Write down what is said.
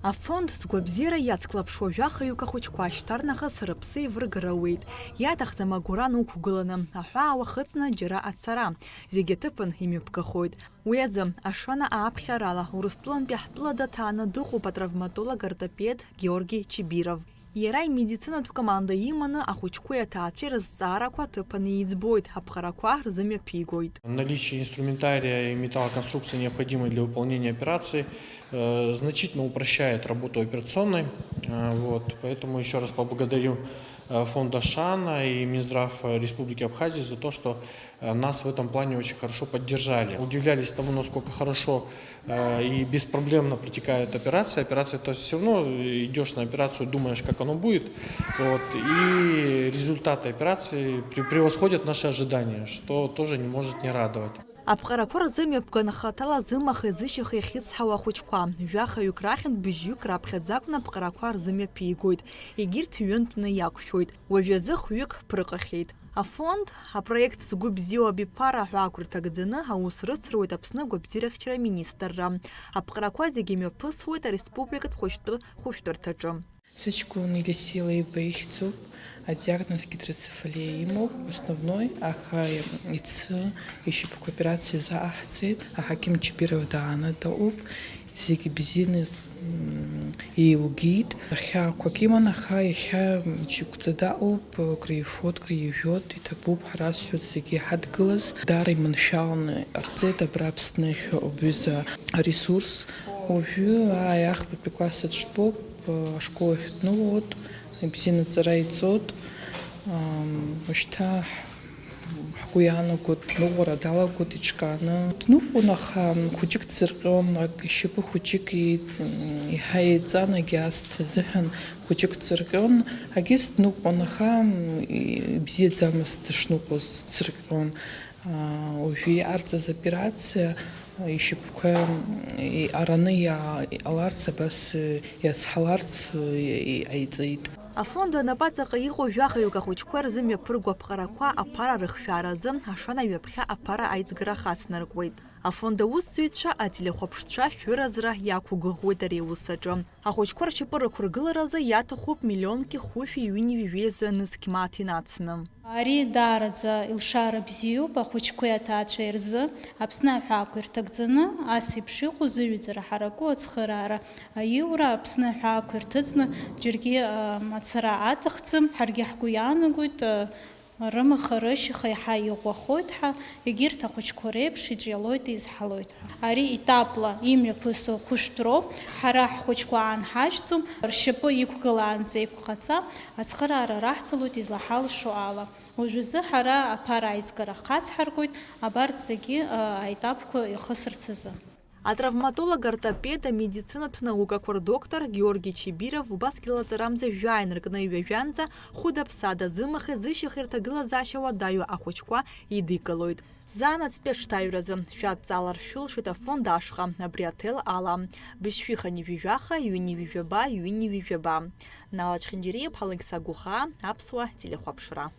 Афонд згвабзира иацклаԥшуа жәахаҩык ахәыҷқәа ашьҭарнахыс рыԥсы еивыргарауеит. Иаҭахӡам агәра нуқәгыланы, аҳәаа хыҵны џьара ацара. Зегьы ҭыԥан имҩаԥгахоит. Уи азы ашана ааԥхьарала Урыстәылантәи ҳтәыла даҭааны дыҟоуп атравматолог-ортопед Георги Чибиров. Иара имедицинатә команда иманы ахәыҷқәеи аҭаацәеи рызҵаарақәа ҭыԥан иӡбоит, аԥҟарақәа рзымҩаԥигоит. Наличие инструментария и металлоконструкции, необходимой для выполнения операции, значительно упрощает работу операционной. Поэтому еще раз поблагодарю фонд Ашана и Минздрав Республики Абхазия за то, что нас в этом плане очень хорошо поддержали. Удивлялись тому, насколько хорошо и беспроблемно протекает операция. Операция, то есть все равно идешь на операцию, думаешь, как оно будет. И результаты операции превосходят наши ожидания, что тоже не может не радовать. Аԥҟарақәа рзымҩаԥган хаҭала зымахи зышьахи иахьыцҳауа ахәыҷқәа, жәахаҩык рахьынтә быжьҩык раԥхьаӡакәны аԥҟарақәа рзымҩаԥигоит. Егьырҭ ҩынтәны иақәшәоит. Уажәазы хәҩык ԥрыҟахьеит. Афонд апроект згәы бзиоу абиԥара ҳәаақәа рҭагӡаны аус рыцруеит Аԥсны агәаԥзирахьчара аминистрра. Аԥҟарақәа зегьы имҩаԥысуеит ареспубликатә хәыҷтәы хәышәтәырҭаҿы. Сыҷкәын Елисеила ибаихьӡуп, адиагноз гидроцефалиа имоуп, основной, аха ицы ишьапқәа операциа заҟаҳҵеит, аҳақьым Чибиров даанадоуп, зегьы бзианы еилгеит, ахьаақәак иман, аха иахьа џьықәҵа даҟоуп, криифоит, криижәоит, иҭабуп ҳарасҳәоит зегьы ҳадгылаз, даара иманшәаланы ҟарҵеит абра Аԥсных обҩыза аресурс. Уажәы аиахбатәи классаҿ дтәоуп, ашкол ахь днылоуп, бзианы аҵара иҵоит, уажәшьҭа ҳгәы иаанагоит, ныҟәара далагоит иҿкааны. Дныҟәон, аха хәыҷык дсырҟьон, ишьапы хәыҷык иаҳа еиҵан, агьаасҭ азыҳәан хәыҷык дсырҟьон, агьыс дныҟәон, аха ибзиаӡамызт дышныҟәоз, дсырҟьон. Уажәы иҟарҵаз операциа ишьапқәа араны иҟаларц, абас иазҳаларц иҟаиҵеит. Афонд анапаҵаҟа иҟоу жәахаҩык ахәыҷқәа рзымҩаԥырго аԥҟарақәа аԥара рыхшәааразы ашана ҩаԥхьа аԥара аиҵгара хацнаркуеит. Афонд аусзуҩцәа ателехәаԥштәцәа шәыразра иақәгәыӷуеит ари аус аҿы. Ахәыҷқәа ршьапы рықәыргыларазы иаҭахуп миллионки хәышәи ҩынҩи ҩеиза нызқь-мааҭ инацны. Ари даараӡа илшара бзиоуп ахәыҷқәеи аҭаацәеи рзы, Аԥсны аҳәаақәа ирҭагӡаны, ас еиԥш иҟоу зыҩӡара ҳараку ацхыраара аиура Аԥсны аҳәаақәа ирҭыҵны џьаргьы ацара аҭахӡам, ҳаргьы ҳгәы иаанагоит рымаха рышьаха иаҳа иӷәӷәахоит ҳәа, егьырҭ ахәыҷқәа реиԥш иҿиалоит, изҳалоит ҳәа. Ари етапла имҩаԥысу хәышәтәроуп, ҳара ҳхәыҷқәа аанҳажьӡом, ршьапы иқәгылаанӡа иқәҟаца ацхыраара раҳҭалоит излаҳалшо ала. Уажәазы ҳара аԥара аизгара ҳхацҳаргоит, абарҭ зегьы аетапқәа ихысырц азы. Атравматолог-ортопед амедицинатә наукақәа рдоктор Георги Чибиров убасгьы лаҵарамӡа жәааиныркны иҩажәанӡа хәыда-ԥсада зымахи зышьахи рҭагылазаашьа уадаҩу ахәыҷқәа идикылоит. Заанацәтәи аҽҭаҩразы шәадҵалар шәылшоит афонд ашҟа, абри аҭел ала. Бышьшәихани wijәаха, ҩыни wijәаба, ҩыни wijәаба. Нала Чхинџьириев, Алықьса Гуха, Аԥсуа телехәаԥшра.